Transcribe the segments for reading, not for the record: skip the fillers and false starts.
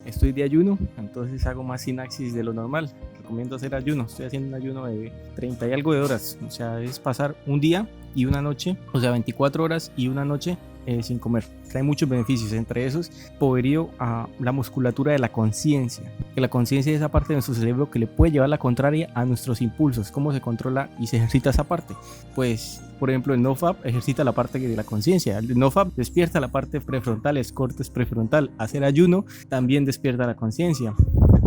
estoy de ayuno, entonces hago más sinapsis de lo normal. Recomiendo hacer ayuno. Estoy haciendo un ayuno de 30 y algo de horas. O sea, es pasar un día y una noche, o sea, 24 horas y una noche sin comer. Trae muchos beneficios, entre esos poderío a la musculatura de la conciencia, que la conciencia es esa parte de nuestro cerebro que le puede llevar la contraria a nuestros impulsos. ¿Cómo se controla y se ejercita esa parte? Pues, por ejemplo, el NoFap ejercita la parte de la conciencia. El NoFap despierta la parte prefrontal, el córtex prefrontal. Hacer ayuno también despierta la conciencia.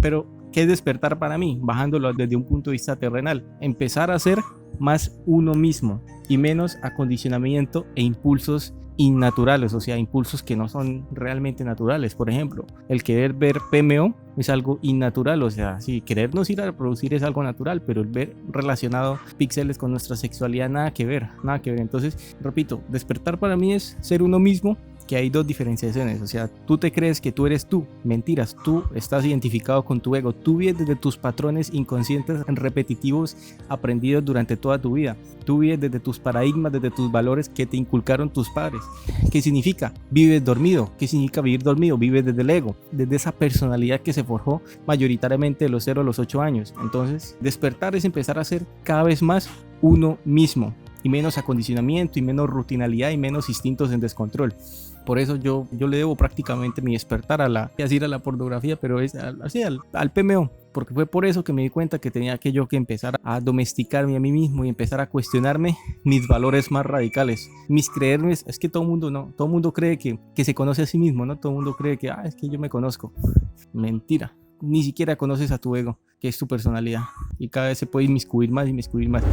Pero, ¿qué es despertar para mí? Bajándolo desde un punto de vista terrenal. Empezar a ser más uno mismo y menos acondicionamiento e impulsos innaturales, o sea, impulsos que no son realmente naturales. Por ejemplo, el querer ver PMO es algo innatural, o sea, sí, querernos ir a reproducir es algo natural, pero el ver relacionado píxeles con nuestra sexualidad, nada que ver, nada que ver. Entonces, repito, despertar para mí es ser uno mismo, que hay dos diferenciaciones, o sea, tú te crees que tú eres tú, mentiras, tú estás identificado con tu ego, tú vives desde tus patrones inconscientes repetitivos aprendidos durante toda tu vida, tú vives desde tus paradigmas, desde tus valores que te inculcaron tus padres. ¿Qué significa? Vives dormido. ¿Qué significa vivir dormido? Vives desde el ego, desde esa personalidad que se forjó mayoritariamente de los 0 a los 8 años. Entonces, despertar es empezar a ser cada vez más uno mismo y menos acondicionamiento y menos rutinalidad y menos instintos en descontrol. Por eso yo le debo prácticamente mi despertar a la pornografía, pero es así al PMO, porque fue por eso que me di cuenta que tenía que yo que empezar a domesticarme a mí mismo y empezar a cuestionarme mis valores más radicales, mis creermes. Es que todo mundo cree que se conoce a sí mismo, ¿no? Todo el mundo cree que es que yo me conozco. Mentira, ni siquiera conoces a tu ego, que es tu personalidad, y cada vez se puede inmiscuir más y inmiscuir más.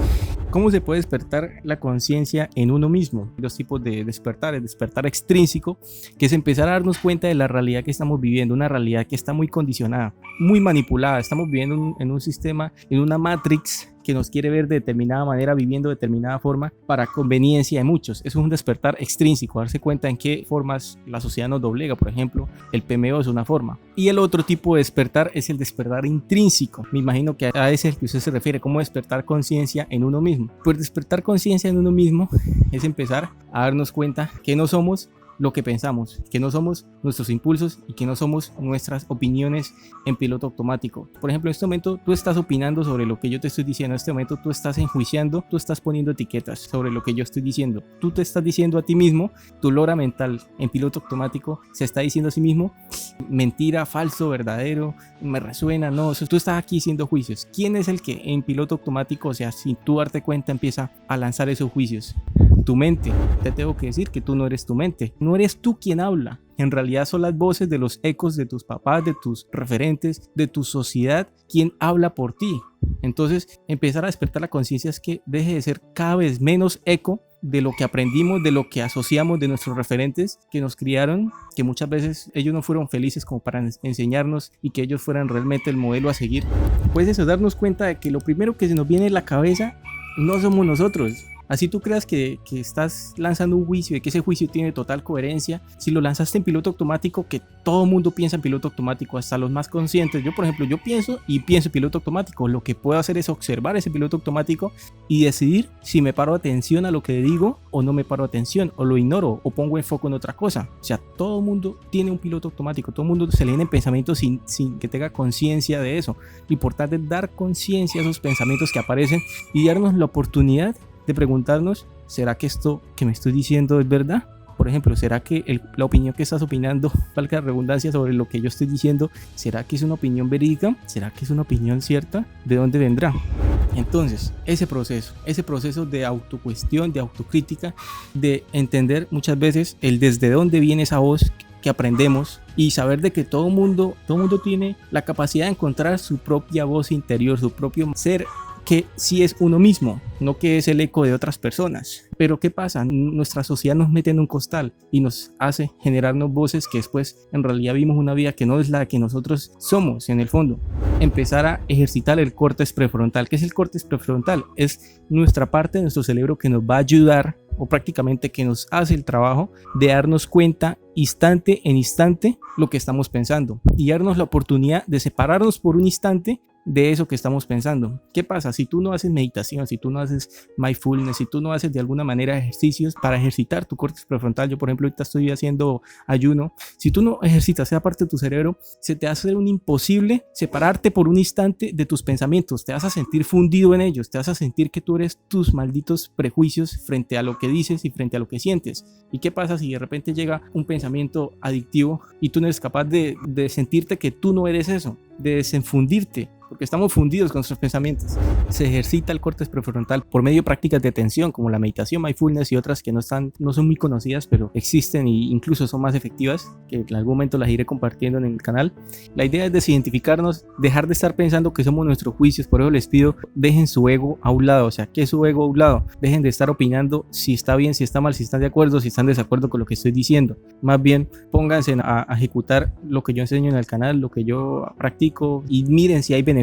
¿Cómo se puede despertar la conciencia en uno mismo? Dos tipos de despertar: el despertar extrínseco, que es empezar a darnos cuenta de la realidad que estamos viviendo, una realidad que está muy condicionada, muy manipulada. Estamos viviendo en un sistema, en una matrix que nos quiere ver de determinada manera, viviendo de determinada forma para conveniencia de muchos. Eso es un despertar extrínseco, darse cuenta en qué formas la sociedad nos doblega. Por ejemplo, el PMO es una forma. Y el otro tipo de despertar es el despertar intrínseco. Me imagino que a ese es el que usted se refiere, cómo despertar conciencia en uno mismo. Pues despertar conciencia en uno mismo es empezar a darnos cuenta que no somos lo que pensamos, que no somos nuestros impulsos y que no somos nuestras opiniones en piloto automático. Por ejemplo, en este momento tú estás opinando sobre lo que yo te estoy diciendo, en este momento tú estás enjuiciando, tú estás poniendo etiquetas sobre lo que yo estoy diciendo, tú te estás diciendo a ti mismo, tu lora mental en piloto automático se está diciendo a sí mismo: mentira, falso, verdadero, me resuena, no, tú estás aquí haciendo juicios. ¿Quién es el que en piloto automático, o sea, sin tú darte cuenta, empieza a lanzar esos juicios? Tu mente. Te tengo que decir que tú no eres tu mente, no eres tú quien habla. En realidad son las voces de los ecos de tus papás, de tus referentes, de tu sociedad, quien habla por ti. Entonces, empezar a despertar la conciencia es que deje de ser cada vez menos eco de lo que aprendimos, de lo que asociamos, de nuestros referentes que nos criaron, que muchas veces ellos no fueron felices como para enseñarnos y que ellos fueran realmente el modelo a seguir. Pues eso, darnos cuenta de que lo primero que se nos viene a la cabeza no somos nosotros. Así tú creas que estás lanzando un juicio y que ese juicio tiene total coherencia, si lo lanzaste en piloto automático, que todo mundo piensa en piloto automático, hasta los más conscientes. Yo, por ejemplo, yo pienso en piloto automático. Lo que puedo hacer es observar ese piloto automático y decidir si me paro atención a lo que digo o no me paro atención, o lo ignoro o pongo enfoque en otra cosa. O sea, todo mundo tiene un piloto automático, todo mundo se le vienen pensamientos sin que tenga conciencia de eso. Lo importante es dar conciencia a esos pensamientos que aparecen y darnos la oportunidad de preguntarnos: ¿será que esto que me estoy diciendo es verdad? Por ejemplo, ¿será que la opinión que estás opinando, valga la redundancia, sobre lo que yo estoy diciendo, ¿será que es una opinión verídica? ¿Será que es una opinión cierta? ¿De dónde vendrá? Entonces, ese proceso de autocuestión, de autocrítica, de entender muchas veces el desde dónde viene esa voz que aprendemos, y saber de que todo mundo tiene la capacidad de encontrar su propia voz interior, su propio ser, que sí es uno mismo, no que es el eco de otras personas. Pero ¿qué pasa? Nuestra sociedad nos mete en un costal y nos hace generarnos voces que después en realidad vimos una vida que no es la que nosotros somos en el fondo. Empezar a ejercitar el córtex prefrontal. ¿Qué es el córtex prefrontal? Es nuestra parte de nuestro cerebro que nos va a ayudar, o prácticamente que nos hace el trabajo de darnos cuenta instante en instante lo que estamos pensando y darnos la oportunidad de separarnos por un instante de eso que estamos pensando. ¿Qué pasa? Si tú no haces meditación, si tú no haces mindfulness, si tú no haces de alguna manera ejercicios para ejercitar tu córtex prefrontal, yo por ejemplo ahorita estoy haciendo ayuno, si tú no ejercitas esa parte de tu cerebro, se te hace un imposible separarte por un instante de tus pensamientos, te vas a sentir fundido en ellos, te vas a sentir que tú eres tus malditos prejuicios frente a lo que dices y frente a lo que sientes. ¿Y qué pasa si de repente llega un pensamiento adictivo y tú no eres capaz de sentirte que tú no eres eso, de desenfundirte? Porque estamos fundidos con nuestros pensamientos. Se ejercita el córtex prefrontal por medio de prácticas de atención como la meditación, mindfulness y otras que no son muy conocidas, pero existen e incluso son más efectivas, que en algún momento las iré compartiendo en el canal. La idea es desidentificarnos, dejar de estar pensando que somos nuestros juicios. Por eso les pido, dejen su ego a un lado. O sea, ¿qué es su ego a un lado? Dejen de estar opinando si está bien, si está mal, si están de acuerdo, si están de desacuerdo con lo que estoy diciendo. Más bien, pónganse a ejecutar lo que yo enseño en el canal, lo que yo practico, y miren si hay beneficios,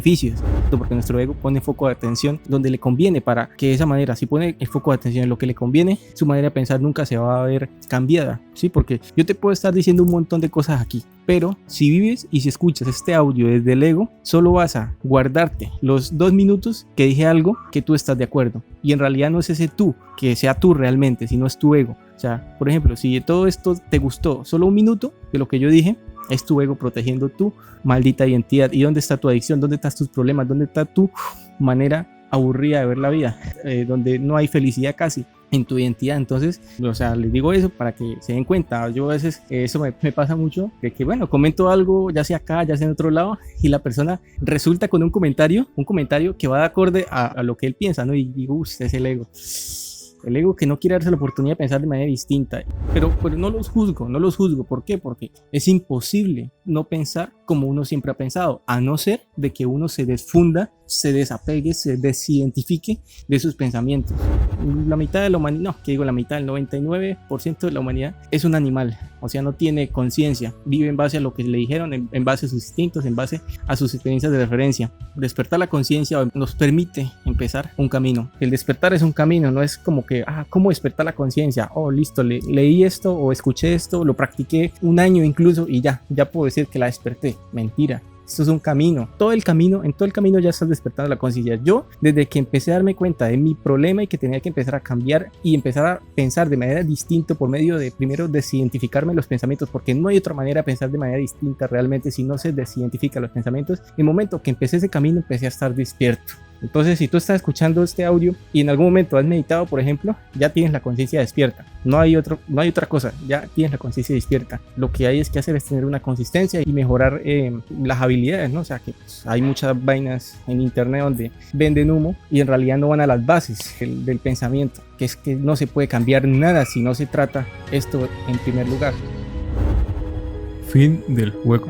porque nuestro ego pone foco de atención donde le conviene, para que de esa manera, si pone el foco de atención en lo que le conviene, su manera de pensar nunca se va a ver cambiada, ¿sí? Porque yo te puedo estar diciendo un montón de cosas aquí, pero si vives y si escuchas este audio desde el ego, solo vas a guardarte los 2 minutos que dije algo que tú estás de acuerdo, y en realidad no es ese tú, que sea tú realmente, sino es tu ego. O sea, por ejemplo, si de todo esto te gustó solo 1 minuto de lo que yo dije, es tu ego protegiendo tu maldita identidad. ¿Y dónde está tu adicción? ¿Dónde están tus problemas? ¿Dónde está tu manera aburrida de ver la vida? Donde no hay felicidad casi en tu identidad. Entonces, o sea, les digo eso para que se den cuenta. Yo a veces, eso me pasa mucho, de que bueno, comento algo, ya sea acá, ya sea en otro lado, y la persona resulta con un comentario que va de acorde a lo que él piensa, ¿no? Y digo, es el ego. El ego que no quiere darse la oportunidad de pensar de manera distinta. Pero no los juzgo. ¿Por qué? Porque es imposible no pensar como uno siempre ha pensado, a no ser de que uno se desfunda, se desapegue, se desidentifique de sus pensamientos. La mitad de la humanidad, no, que digo la mitad, el 99% de la humanidad es un animal, o sea, no tiene conciencia, vive en base a lo que le dijeron, en base a sus instintos, en base a sus experiencias de referencia. Despertar la conciencia nos permite empezar un camino. El despertar es un camino, no es como que, ¿cómo despertar la conciencia? Oh, listo, leí esto o escuché esto, lo practiqué 1 año incluso y ya puedo decir que la desperté. Mentira. Esto es un camino. En todo el camino ya estás despertando la conciencia. Yo, desde que empecé a darme cuenta de mi problema y que tenía que empezar a cambiar y empezar a pensar de manera distinta por medio de, primero, desidentificarme los pensamientos, porque no hay otra manera de pensar de manera distinta realmente si no se desidentifica los pensamientos. En el momento que empecé ese camino, empecé a estar despierto. Entonces, si tú estás escuchando este audio y en algún momento has meditado, por ejemplo, ya tienes la conciencia despierta. No hay otra cosa, ya tienes la conciencia despierta. Lo que hay es que hacer es tener una consistencia y mejorar las habilidades, ¿no? O sea, que pues, hay muchas vainas en internet donde venden humo y en realidad no van a las bases del pensamiento, que es que no se puede cambiar nada si no se trata esto en primer lugar. Fin del juego.